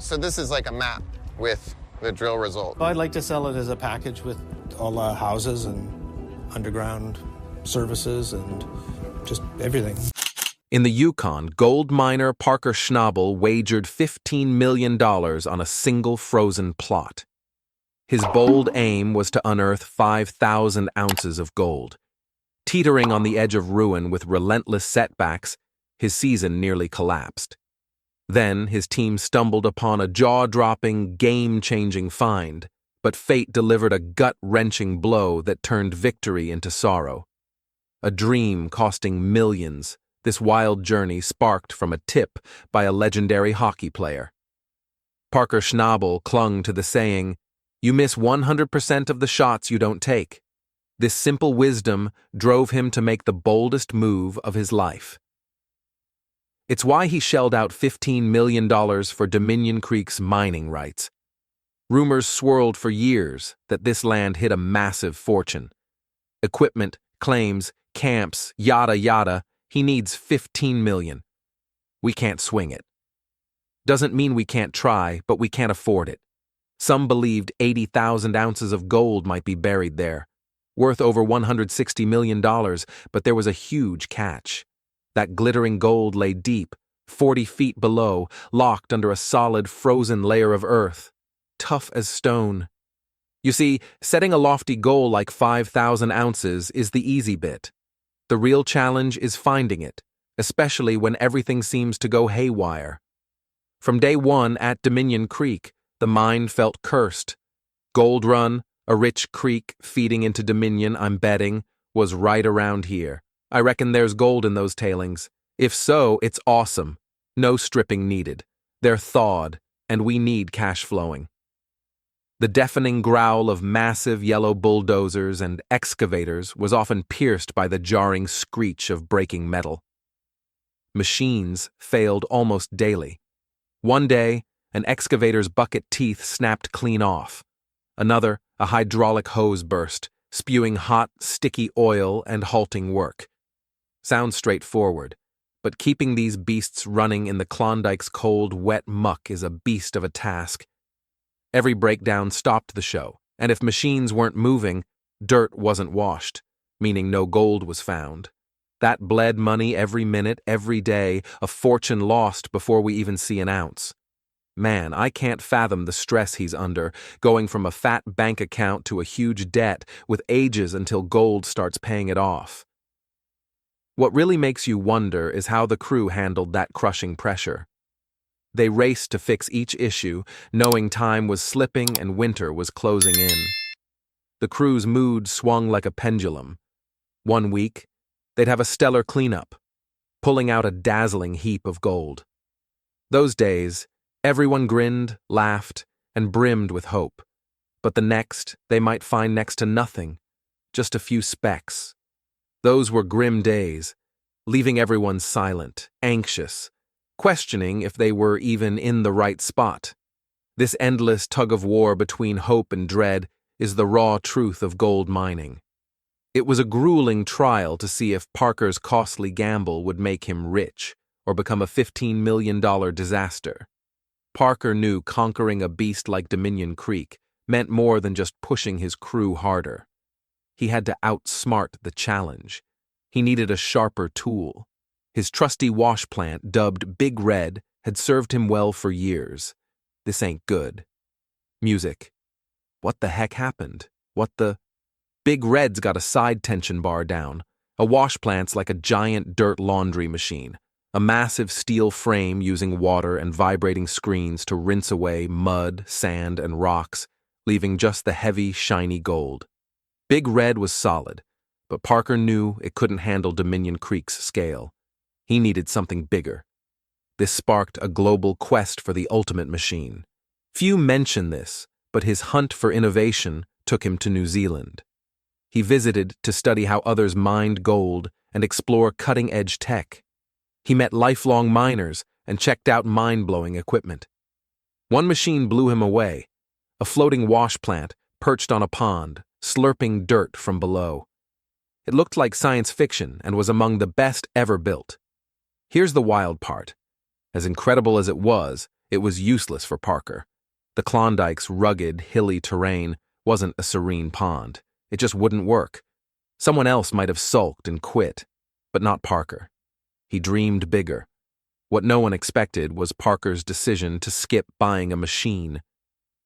So this is like a map with the drill result. I'd like to sell it as a package with all the houses and underground services and just everything. In the Yukon, gold miner Parker Schnabel wagered $15 million on a single frozen plot. His bold aim was to unearth 5,000 ounces of gold. Teetering on the edge of ruin with relentless setbacks, his season nearly collapsed. Then his team stumbled upon a jaw-dropping, game-changing find, but fate delivered a gut-wrenching blow that turned victory into sorrow. A dream costing millions, this wild journey sparked from a tip by a legendary hockey player. Parker Schnabel clung to the saying, "You miss 100% of the shots you don't take." This simple wisdom drove him to make the boldest move of his life. It's why he shelled out $15 million for Dominion Creek's mining rights. Rumors swirled for years that this land hid a massive fortune. Equipment, claims, camps, yada yada, he needs $15 million. We can't swing it. Doesn't mean we can't try, but we can't afford it. Some believed 80,000 ounces of gold might be buried there, worth over $160 million, but there was a huge catch. That glittering gold lay deep, 40 feet below, locked under a solid frozen layer of earth, tough as stone. You see, setting a lofty goal like 5,000 ounces is the easy bit. The real challenge is finding it, especially when everything seems to go haywire. From day one at Dominion Creek, the mine felt cursed. Gold Run, a rich creek feeding into Dominion, I'm betting, was right around here. I reckon there's gold in those tailings. If so, it's awesome. No stripping needed. They're thawed, and we need cash flowing. The deafening growl of massive yellow bulldozers and excavators was often pierced by the jarring screech of breaking metal. Machines failed almost daily. One day, an excavator's bucket teeth snapped clean off. Another, a hydraulic hose burst, spewing hot, sticky oil and halting work. Sounds straightforward, but keeping these beasts running in the Klondike's cold, wet muck is a beast of a task. Every breakdown stopped the show, and if machines weren't moving, dirt wasn't washed, meaning no gold was found. That bled money every minute, every day, a fortune lost before we even see an ounce. Man, I can't fathom the stress he's under, going from a fat bank account to a huge debt with ages until gold starts paying it off. What really makes you wonder is how the crew handled that crushing pressure. They raced to fix each issue, knowing time was slipping and winter was closing in. The crew's mood swung like a pendulum. One week, they'd have a stellar cleanup, pulling out a dazzling heap of gold. Those days, everyone grinned, laughed, and brimmed with hope. But the next, they might find next to nothing, just a few specks. Those were grim days, leaving everyone silent, anxious, questioning if they were even in the right spot. This endless tug-of-war between hope and dread is the raw truth of gold mining. It was a grueling trial to see if Parker's costly gamble would make him rich or become a $15 million disaster. Parker knew conquering a beast like Dominion Creek meant more than just pushing his crew harder. He had to outsmart the challenge. He needed a sharper tool. His trusty wash plant, dubbed Big Red, had served him well for years. This ain't good. Music. What the heck happened? Big Red's got a side tension bar down. A wash plant's like a giant dirt laundry machine. A massive steel frame using water and vibrating screens to rinse away mud, sand, and rocks, leaving just the heavy, shiny gold. Big Red was solid, but Parker knew it couldn't handle Dominion Creek's scale. He needed something bigger. This sparked a global quest for the ultimate machine. Few mention this, but his hunt for innovation took him to New Zealand. He visited to study how others mined gold and explore cutting-edge tech. He met lifelong miners and checked out mind-blowing equipment. One machine blew him away, a floating wash plant perched on a pond, slurping dirt from below. It looked like science fiction and was among the best ever built. Here's the wild part. As incredible as it was It was useless for Parker. The Klondike's rugged, hilly terrain wasn't a serene pond. It just wouldn't work. Someone else might have sulked and quit, but not Parker. He dreamed bigger. What no one expected was Parker's decision to skip buying a machine.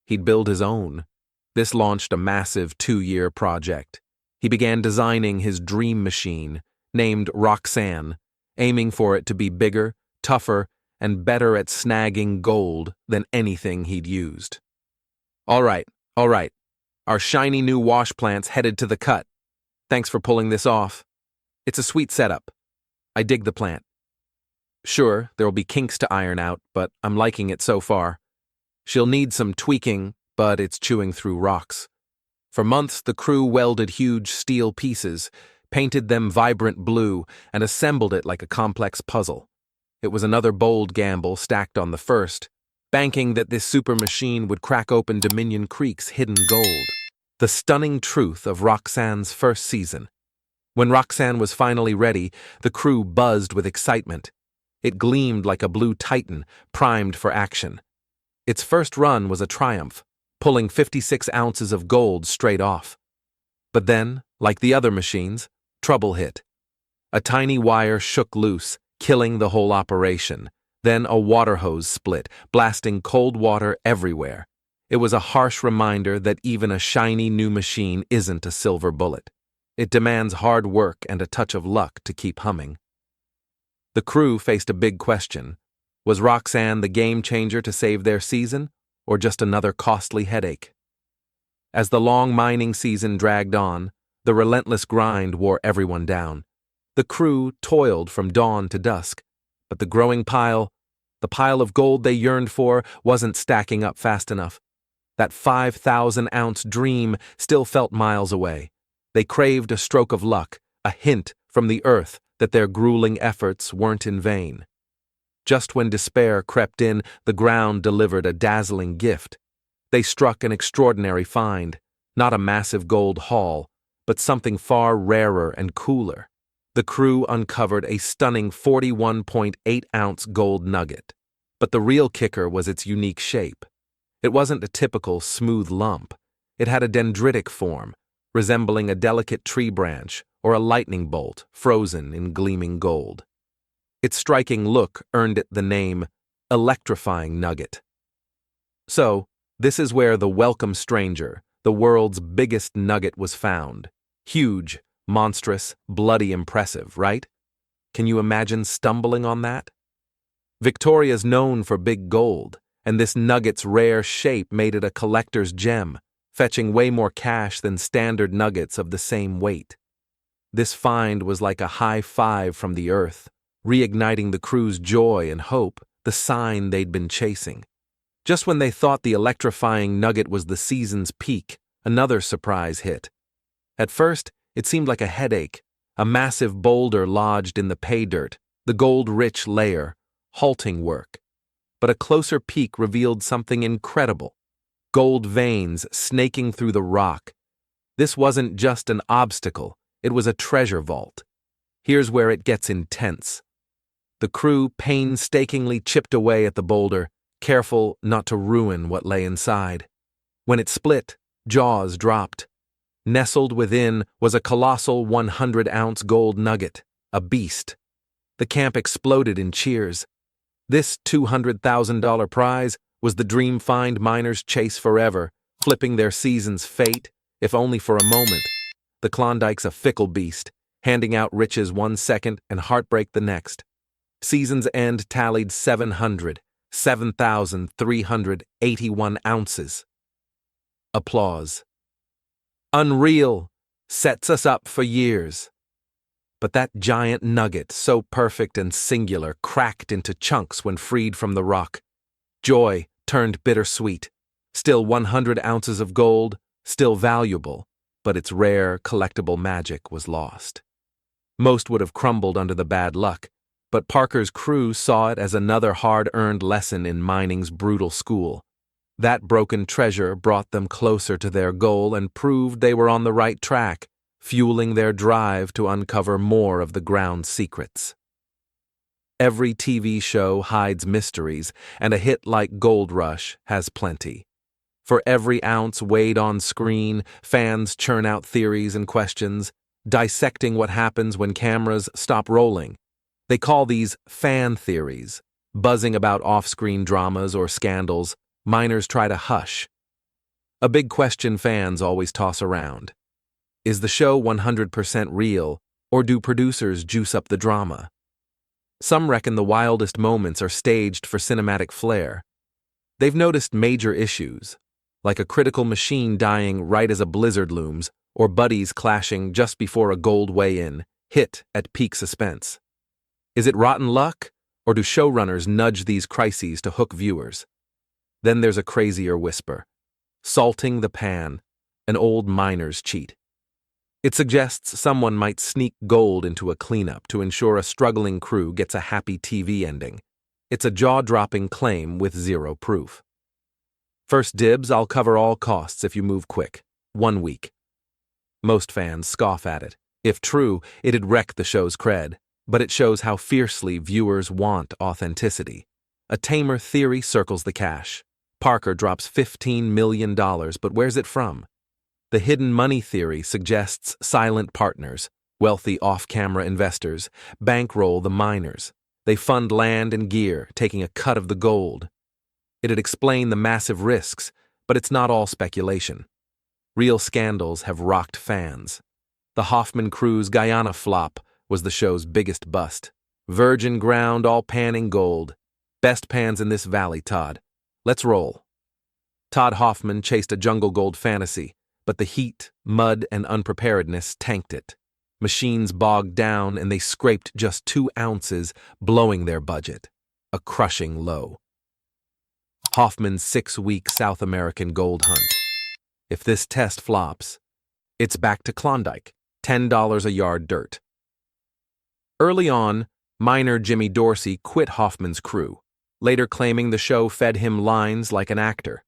He'd build his own. This launched a massive 2-year project. He began designing his dream machine, named Roxanne, aiming for it to be bigger, tougher, and better at snagging gold than anything he'd used. All right. Our shiny new wash plant's headed to the cut. Thanks for pulling this off. It's a sweet setup. I dig the plant. Sure, there'll be kinks to iron out, but I'm liking it so far. She'll need some tweaking, but it's chewing through rocks. For months, the crew welded huge steel pieces, painted them vibrant blue, and assembled it like a complex puzzle. It was another bold gamble stacked on the first, banking that this super machine would crack open Dominion Creek's hidden gold. The stunning truth of Roxanne's first season. When Roxanne was finally ready, the crew buzzed with excitement. It gleamed like a blue titan, primed for action. Its first run was a triumph, pulling 56 ounces of gold straight off. But then, like the other machines, trouble hit. A tiny wire shook loose, killing the whole operation. Then a water hose split, blasting cold water everywhere. It was a harsh reminder that even a shiny new machine isn't a silver bullet. It demands hard work and a touch of luck to keep humming. The crew faced a big question. Was Roxanne the game changer to save their season, or just another costly headache? As the long mining season dragged on, the relentless grind wore everyone down. The crew toiled from dawn to dusk, but the pile of gold they yearned for, wasn't stacking up fast enough. That 5,000-ounce dream still felt miles away. They craved a stroke of luck, a hint from the earth that their grueling efforts weren't in vain. Just when despair crept in, the ground delivered a dazzling gift. They struck an extraordinary find, not a massive gold haul, but something far rarer and cooler. The crew uncovered a stunning 41.8-ounce gold nugget. But the real kicker was its unique shape. It wasn't a typical smooth lump. It had a dendritic form, resembling a delicate tree branch or a lightning bolt frozen in gleaming gold. Its striking look earned it the name electrifying nugget. So, this is where the welcome stranger, the world's biggest nugget, was found. Huge, monstrous, bloody impressive, right? Can you imagine stumbling on that? Victoria's known for big gold, and this nugget's rare shape made it a collector's gem, fetching way more cash than standard nuggets of the same weight. This find was like a high five from the earth, reigniting the crew's joy and hope, the sign they'd been chasing. Just when they thought the electrifying nugget was the season's peak, another surprise hit. At first, it seemed like a headache, a massive boulder lodged in the pay dirt, the gold-rich layer, halting work. But a closer peek revealed something incredible. Gold veins snaking through the rock. This wasn't just an obstacle, it was a treasure vault. Here's where it gets intense. The crew painstakingly chipped away at the boulder, careful not to ruin what lay inside. When it split, jaws dropped. Nestled within was a colossal 100-ounce gold nugget, a beast. The camp exploded in cheers. This $200,000 prize was the dream find miners chase forever, flipping their season's fate, if only for a moment. The Klondike's a fickle beast, handing out riches 1 second and heartbreak the next. Season's end tallied 7,381 ounces. Applause. Unreal. Sets us up for years. But that giant nugget, so perfect and singular, cracked into chunks when freed from the rock. Joy turned bittersweet. Still 100 ounces of gold, still valuable, but its rare, collectible magic was lost. Most would have crumbled under the bad luck, but Parker's crew saw it as another hard-earned lesson in mining's brutal school. That broken treasure brought them closer to their goal and proved they were on the right track, fueling their drive to uncover more of the ground's secrets. Every TV show hides mysteries, and a hit like Gold Rush has plenty. For every ounce weighed on screen, fans churn out theories and questions, dissecting what happens when cameras stop rolling. They call these fan theories. Buzzing about off-screen dramas or scandals, miners try to hush. A big question fans always toss around. Is the show 100% real, or do producers juice up the drama? Some reckon the wildest moments are staged for cinematic flair. They've noticed major issues, like a critical machine dying right as a blizzard looms, or buddies clashing just before a gold weigh-in, hit at peak suspense. Is it rotten luck, or do showrunners nudge these crises to hook viewers? Then there's a crazier whisper. Salting the pan, an old miner's cheat. It suggests someone might sneak gold into a cleanup to ensure a struggling crew gets a happy TV ending. It's a jaw-dropping claim with zero proof. First dibs, I'll cover all costs if you move quick. 1 week. Most fans scoff at it. If true, it'd wreck the show's cred, but it shows how fiercely viewers want authenticity. A tamer theory circles the cash. Parker drops $15 million, but where's it from? The hidden money theory suggests silent partners, wealthy off-camera investors, bankroll the miners. They fund land and gear, taking a cut of the gold. It'd explain the massive risks, but it's not all speculation. Real scandals have rocked fans. The Hoffman crew's Guyana flop was the show's biggest bust. Virgin ground, all panning gold. Best pans in this valley, Todd. Let's roll. Todd Hoffman chased a jungle gold fantasy, but the heat, mud, and unpreparedness tanked it. Machines bogged down, and they scraped just 2 ounces, blowing their budget. A crushing low. Hoffman's 6-week South American gold hunt. If this test flops, it's back to Klondike, $10 a yard dirt. Early on, miner Jimmy Dorsey quit Hoffman's crew, later claiming the show fed him lines like an actor.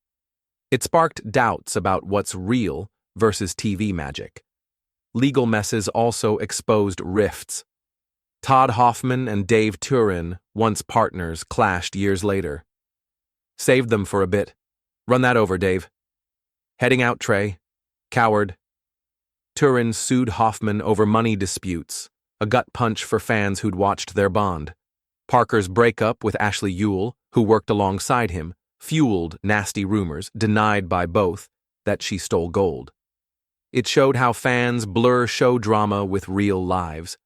It sparked doubts about what's real versus TV magic. Legal messes also exposed rifts. Todd Hoffman and Dave Turin, once partners, clashed years later. Saved them for a bit. Run that over, Dave. Heading out, Trey. Coward. Turin sued Hoffman over money disputes, a gut punch for fans who'd watched their bond. Parker's breakup with Ashley Ewell, who worked alongside him, fueled nasty rumors, denied by both, that she stole gold. It showed how fans blur show drama with real lives.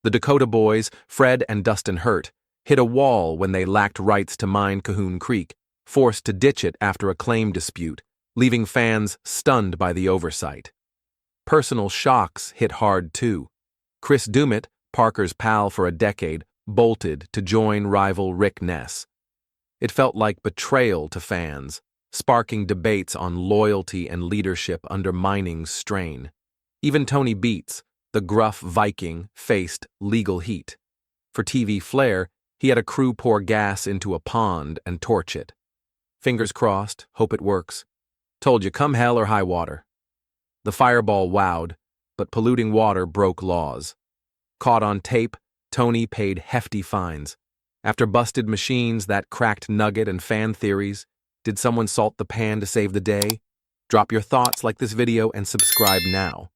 The Dakota boys, Fred and Dustin Hurt, hit a wall when they lacked rights to mine Cahoon Creek, forced to ditch it after a claim dispute, leaving fans stunned by the oversight. Personal shocks hit hard too. Chris Dumit, Parker's pal for a decade, bolted to join rival Rick Ness. It felt like betrayal to fans, sparking debates on loyalty and leadership under mining's strain. Even Tony Beats, the gruff Viking, faced legal heat. For TV flair, he had a crew pour gas into a pond and torch it. Fingers crossed, hope it works. Told you, come hell or high water. The fireball wowed, but polluting water broke laws. Caught on tape, Tony paid hefty fines. After busted machines, that cracked nugget, and fan theories, did someone salt the pan to save the day? Drop your thoughts, like this video, and subscribe now.